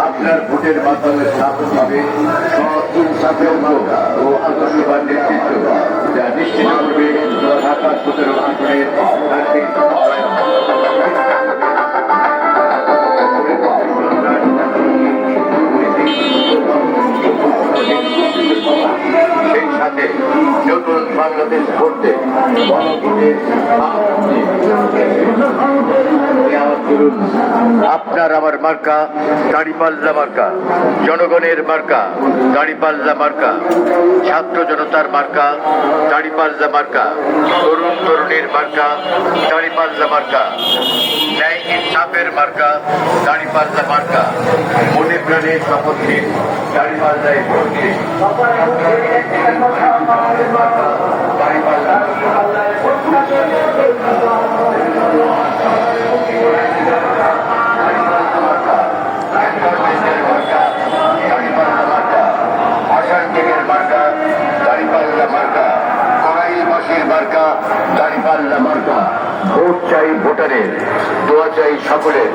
আপনার ভোটের মাধ্যমে স্থাপন হবে ও আদর্শবাদ নেতৃত্ব, যা নিশ্চিত করবে ঢাকা 17 আসনের আর্থিক সেই সাথে নতুন বাংলাদেশ গড়তে আপনার আমার মার্কা দাঁড়িপাল্লা মার্কা, জনগণের মার্কা দাঁড়িপাল্লা মার্কা, ছাত্র জনতার মার্কা দাঁড়িপাল্লা মার্কা, তরুণ তরুণীর মার্কা দাঁড়িপাল্লা মার্কা, ন্যায় ইনসাফের মার্কা দাঁড়িপাল্লা মার্কা। মনে প্রাণে শপথ নিন, দাঁড়িপাল্লায় ভোট দিন। ভোট চাই ভোটারের, দোয়া চাই সকলের।